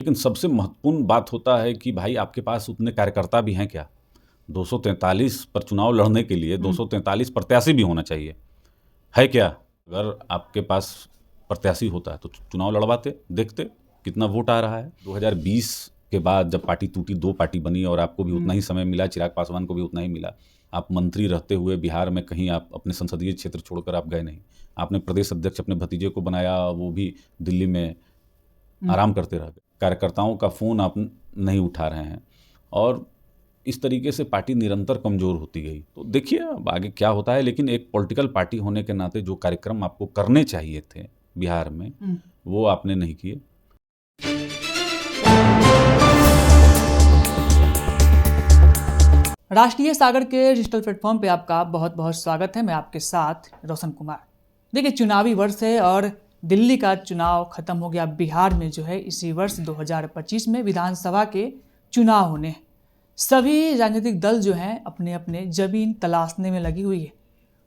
लेकिन सबसे महत्वपूर्ण बात होता है कि भाई आपके पास उतने कार्यकर्ता भी हैं क्या? 243 पर चुनाव लड़ने के लिए 243 प्रत्याशी भी होना चाहिए, है क्या? अगर आपके पास प्रत्याशी होता है तो चुनाव लड़वाते, देखते कितना वोट आ रहा है। 2020 के बाद जब पार्टी टूटी, 2 पार्टी बनी और आपको भी उतना ही समय मिला, चिराग पासवान को भी उतना ही मिला। आप मंत्री रहते हुए बिहार में कहीं आप अपने संसदीय क्षेत्र छोड़कर आप गए नहीं। आपने प्रदेश अध्यक्ष अपने भतीजे को बनाया, वो भी दिल्ली में आराम करते रह गए। कार्यकर्ताओं का फ़ोन आप नहीं उठा रहे हैं और इस तरीके से पार्टी निरंतर कमज़ोर होती गई। तो देखिए अब आगे क्या होता है, लेकिन एक पॉलिटिकल पार्टी होने के नाते जो कार्यक्रम आपको करने चाहिए थे बिहार में, वो आपने नहीं किए। राष्ट्रीय सागर के डिजिटल प्लेटफॉर्म पे आपका बहुत बहुत स्वागत है। मैं आपके साथ रोशन कुमार। देखिए, चुनावी वर्ष है और दिल्ली का चुनाव खत्म हो गया। बिहार में जो है इसी वर्ष 2025 में विधानसभा के चुनाव होने हैं। सभी राजनीतिक दल जो हैं अपने अपने जमीन तलाशने में लगी हुई है।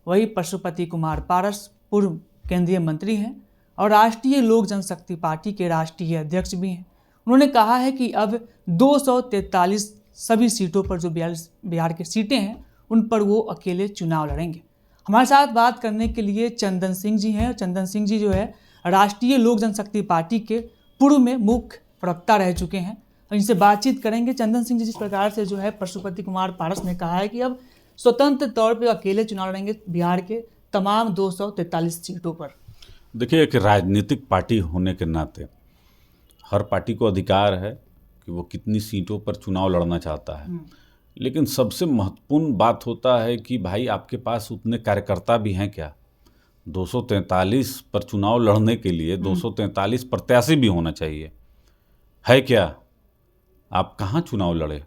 वही पशुपति कुमार पारस पूर्व केंद्रीय मंत्री हैं और राष्ट्रीय लोक जनशक्ति पार्टी के राष्ट्रीय अध्यक्ष भी हैं। उन्होंने कहा है कि अब 243 सभी सीटों पर जो बिहार की सीटें हैं उन पर वो अकेले चुनाव लड़ेंगे। हमारे साथ बात करने के लिए चंदन सिंह जी हैं। चंदन सिंह जी जो है राष्ट्रीय लोक जनशक्ति पार्टी के पूर्व में मुख्य प्रवक्ता रह चुके हैं। इनसे बातचीत करेंगे। चंदन सिंह जी, जिस प्रकार से जो है पशुपति कुमार पारस ने कहा है कि अब स्वतंत्र तौर पर अकेले चुनाव लड़ेंगे बिहार के तमाम 243 सीटों पर। देखिए, एक राजनीतिक पार्टी होने के नाते हर पार्टी को अधिकार है कि वो कितनी सीटों पर चुनाव लड़ना चाहता है, लेकिन सबसे महत्वपूर्ण बात होता है कि भाई आपके पास उतने कार्यकर्ता भी हैं क्या? 243 पर चुनाव लड़ने के लिए 243 प्रत्याशी भी होना चाहिए, है क्या? आप कहाँ चुनाव लड़े?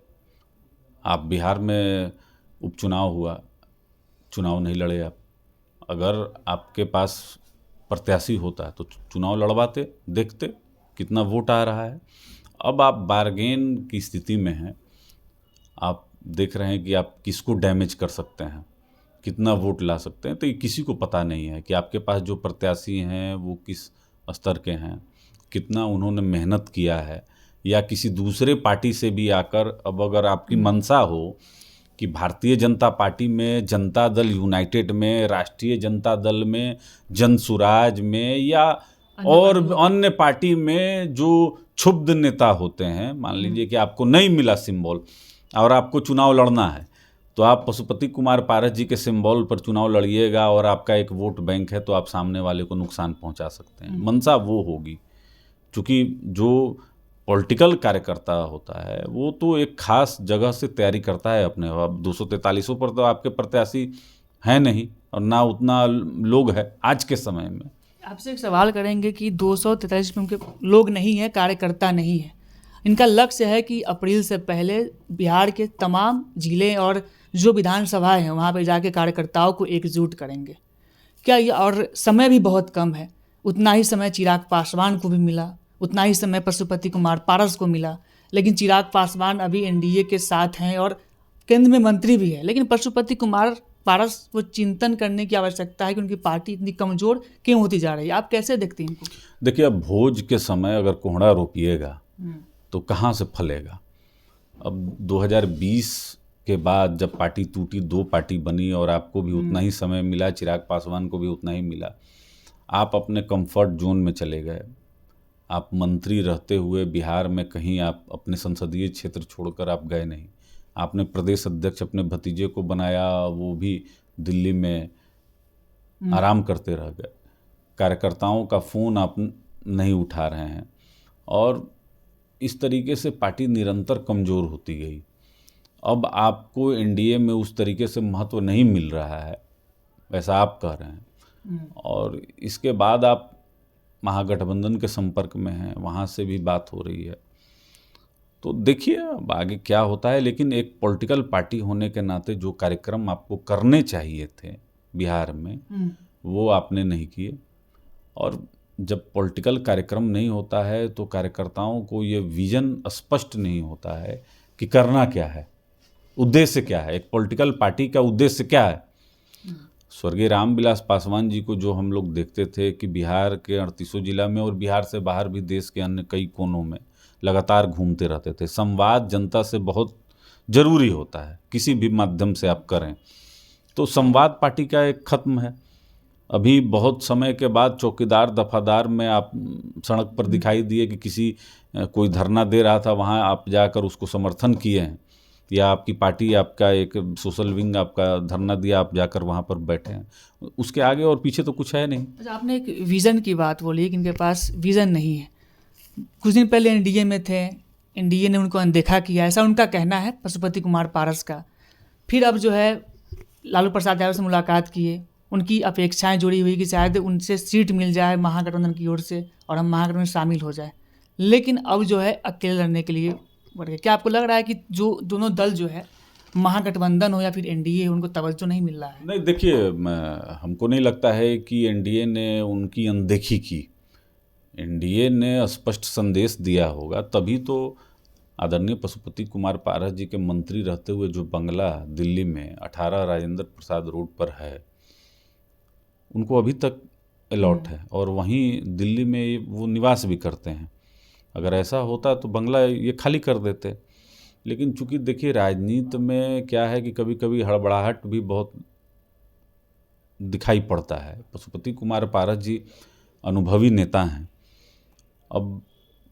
आप बिहार में उपचुनाव हुआ, चुनाव नहीं लड़े आप। अगर आपके पास प्रत्याशी होता तो चुनाव लड़वाते, देखते कितना वोट आ रहा है। अब आप बार्गेन की स्थिति में हैं। आप देख रहे हैं कि आप किसको डैमेज कर सकते हैं, कितना वोट ला सकते हैं। तो ये किसी को पता नहीं है कि आपके पास जो प्रत्याशी हैं वो किस स्तर के हैं, कितना उन्होंने मेहनत किया है, या किसी दूसरे पार्टी से भी आकर। अब अगर आपकी मंशा हो कि भारतीय जनता पार्टी में, जनता दल यूनाइटेड में, राष्ट्रीय जनता दल में, जनसुराज में, या और अन्य पार्टी में जो क्षुब्ध नेता होते हैं, मान लीजिए कि आपको नहीं मिला सिंबल और आपको चुनाव लड़ना है, तो आप पशुपति कुमार पारस जी के सिंबल पर चुनाव लड़िएगा और आपका एक वोट बैंक है तो आप सामने वाले को नुकसान पहुंचा सकते हैं। मंशा वो होगी, क्योंकि जो पॉलिटिकल कार्यकर्ता होता है वो तो एक खास जगह से तैयारी करता है अपने। अब 243 पर तो आपके प्रत्याशी हैं नहीं और ना उतना लोग है आज के समय में। आपसे एक सवाल करेंगे कि 243 में उनके लोग नहीं है, कार्यकर्ता नहीं है। इनका लक्ष्य है कि अप्रैल से पहले बिहार के तमाम जिले और जो विधानसभाएं हैं वहाँ पे जाके कार्यकर्ताओं को एकजुट करेंगे। क्या ये, और समय भी बहुत कम है, उतना ही समय चिराग पासवान को भी मिला, उतना ही समय पशुपति कुमार पारस को मिला, लेकिन चिराग पासवान अभी एनडीए के साथ हैं और केंद्र में मंत्री भी है। लेकिन पशुपति कुमार पारस वो चिंतन करने की आवश्यकता है कि उनकी पार्टी इतनी कमज़ोर क्यों होती जा रही है। आप कैसे देखते हैं इनको? देखिए, अब भोज के समय अगर कोहड़ा रोपिएगा तो कहाँ से फलेगा? अब 2020 के बाद जब पार्टी टूटी, 2 पार्टी बनी और आपको भी उतना ही समय मिला, चिराग पासवान को भी उतना ही मिला। आप अपने कंफर्ट जोन में चले गए। आप मंत्री रहते हुए बिहार में कहीं आप अपने संसदीय क्षेत्र छोड़कर आप गए नहीं। आपने प्रदेश अध्यक्ष अपने भतीजे को बनाया, वो भी दिल्ली में आराम करते रह गए। कार्यकर्ताओं का फ़ोन आप नहीं उठा रहे हैं और इस तरीके से पार्टी निरंतर कमज़ोर होती गई। अब आपको एनडीए में उस तरीके से महत्व नहीं मिल रहा है, वैसा आप कह रहे हैं। और इसके बाद आप महागठबंधन के संपर्क में हैं, वहाँ से भी बात हो रही है। तो देखिए अब आगे क्या होता है, लेकिन एक पॉलिटिकल पार्टी होने के नाते जो कार्यक्रम आपको करने चाहिए थे बिहार में, वो आपने नहीं किए। और जब पॉलिटिकल कार्यक्रम नहीं होता है तो कार्यकर्ताओं को ये विजन स्पष्ट नहीं होता है कि करना क्या है, उद्देश्य क्या है, एक पॉलिटिकल पार्टी का उद्देश्य क्या है। स्वर्गीय रामविलास पासवान जी को जो हम लोग देखते थे कि बिहार के 38 जिला में और बिहार से बाहर भी देश के अन्य कई कोनों में लगातार घूमते रहते थे। संवाद जनता से बहुत जरूरी होता है, किसी भी माध्यम से आप करें। तो संवाद पार्टी का एक खत्म है। अभी बहुत समय के बाद चौकीदार दफादार में आप सड़क पर दिखाई दिए कि किसी कोई धरना दे रहा था, वहाँ आप जाकर उसको समर्थन किए हैं, या आपकी पार्टी, आपका एक सोशल विंग आपका धरना दिया, आप जाकर वहाँ पर बैठे हैं। उसके आगे और पीछे तो कुछ है नहीं। अच्छा, आपने एक विज़न की बात बोली कि इनके पास विज़न नहीं है। कुछ दिन पहले एनडीए में थे, एनडीए ने उनको अनदेखा किया, ऐसा उनका कहना है, पशुपति कुमार पारस का। फिर अब जो है लालू प्रसाद यादव से मुलाकात किए, उनकी अपेक्षाएं जुड़ी हुई कि शायद उनसे सीट मिल जाए महागठबंधन की ओर से और हम महागठबंधन में शामिल हो जाए, लेकिन अब जो है अकेले लड़ने के लिए बढ़ गए। क्या आपको लग रहा है कि जो दोनों दल जो है, महागठबंधन हो या फिर एनडीए, उनको तवज्जो नहीं मिल रहा है? नहीं, देखिए, हमको नहीं लगता है कि एनडीए ने उनकी अनदेखी की। एनडीए ने स्पष्ट संदेश दिया होगा, तभी तो आदरणीय पशुपति कुमार पारस जी के मंत्री रहते हुए जो बंगला दिल्ली में 18 राजेंद्र प्रसाद रोड पर है, उनको अभी तक अलॉट है और वहीं दिल्ली में वो निवास भी करते हैं। अगर ऐसा होता तो बंगला ये खाली कर देते। लेकिन चूंकि देखिए, राजनीति में क्या है कि कभी कभी हड़बड़ाहट भी बहुत दिखाई पड़ता है। पशुपति कुमार पारस जी अनुभवी नेता हैं। अब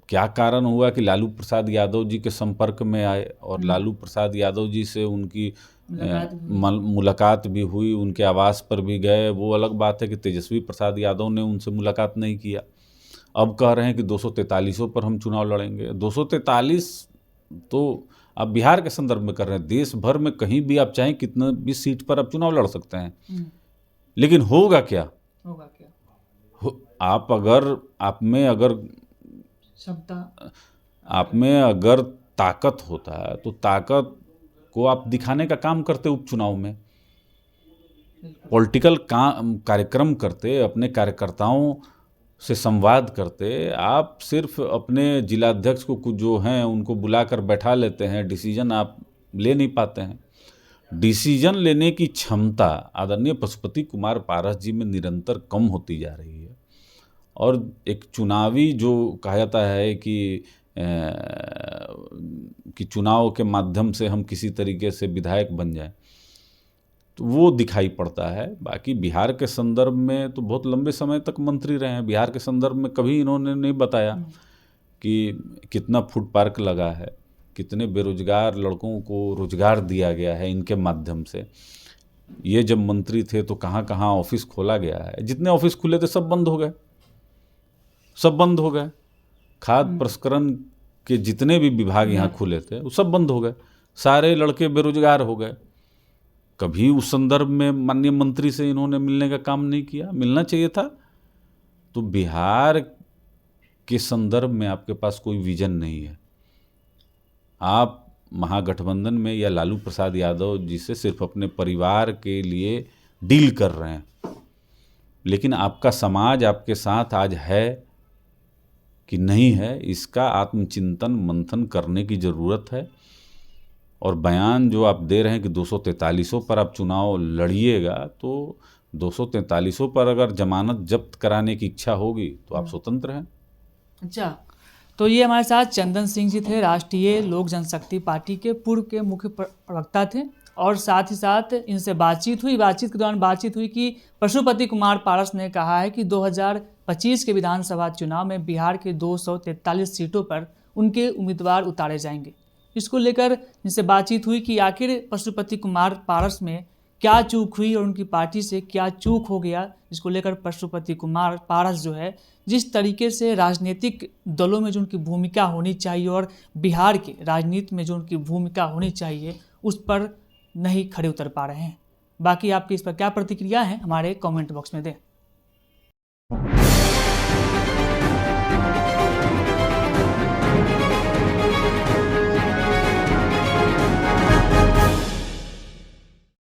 क्या कारण हुआ कि लालू प्रसाद यादव जी के संपर्क में आए और लालू प्रसाद यादव जी से उनकी मुलाकात भी हुई, उनके आवास पर भी गए। वो अलग बात है कि तेजस्वी प्रसाद यादव ने उनसे मुलाकात नहीं किया। अब कह रहे हैं कि 243 पर हम चुनाव लड़ेंगे। 243 तो आप बिहार के संदर्भ में कर रहे हैं। देश भर में कहीं भी आप चाहें कितना भी सीट पर आप चुनाव लड़ सकते हैं, लेकिन होगा क्या? आप में अगर ताकत होता है तो ताकत को आप दिखाने का काम करते उपचुनाव में, पॉलिटिकल कार्यक्रम करते, अपने कार्यकर्ताओं से संवाद करते। आप सिर्फ अपने जिलाध्यक्ष को कुछ जो हैं उनको बुलाकर बैठा लेते हैं, डिसीजन आप ले नहीं पाते हैं। डिसीजन लेने की क्षमता आदरणीय पशुपति कुमार पारस जी में निरंतर कम होती जा रही है। और एक चुनावी जो कहा जाता है कि चुनाव के माध्यम से हम किसी तरीके से विधायक बन जाएं, तो वो दिखाई पड़ता है। बाकी बिहार के संदर्भ में तो बहुत लंबे समय तक मंत्री रहे हैं। बिहार के संदर्भ में कभी इन्होंने नहीं बताया कि कितना फूड पार्क लगा है, कितने बेरोजगार लड़कों को रोजगार दिया गया है इनके माध्यम से। ये जब मंत्री थे तो कहाँ कहाँ ऑफिस खोला गया है। जितने ऑफिस खुले थे सब बंद हो गए। खाद्य प्रसंस्करण के जितने भी विभाग यहाँ खुले थे वो सब बंद हो गए। सारे लड़के बेरोजगार हो गए। कभी उस संदर्भ में माननीय मंत्री से इन्होंने मिलने का काम नहीं किया। मिलना चाहिए था। तो बिहार के संदर्भ में आपके पास कोई विजन नहीं है। आप महागठबंधन में या लालू प्रसाद यादव जी से सिर्फ अपने परिवार के लिए डील कर रहे हैं, लेकिन आपका समाज आपके साथ आज है कि नहीं है, इसका आत्मचिंतन मंथन करने की ज़रूरत है। और बयान जो आप दे रहे हैं कि 243 पर आप चुनाव लड़िएगा, तो 243 पर अगर जमानत जब्त कराने की इच्छा होगी तो आप स्वतंत्र हैं। अच्छा, तो ये हमारे साथ चंदन सिंह जी थे, राष्ट्रीय लोक जनशक्ति पार्टी के पूर्व के मुख्य प्रवक्ता थे। और साथ ही साथ इनसे बातचीत के दौरान बातचीत हुई कि पशुपति कुमार पारस ने कहा है कि 2025 के विधानसभा चुनाव में बिहार के 243 सीटों पर उनके उम्मीदवार उतारे जाएंगे। इसको लेकर इनसे बातचीत हुई कि आखिर पशुपति कुमार पारस में क्या चूक हुई और उनकी पार्टी से क्या चूक हो गया। इसको लेकर पशुपति कुमार पारस जो है, जिस तरीके से राजनीतिक दलों में जो उनकी भूमिका होनी चाहिए और बिहार के राजनीति में जो उनकी भूमिका होनी चाहिए, उस पर नहीं खड़े उतर पा रहे हैं। बाकी आपकी इस पर क्या प्रतिक्रिया है, हमारे कमेंट बॉक्स में दें।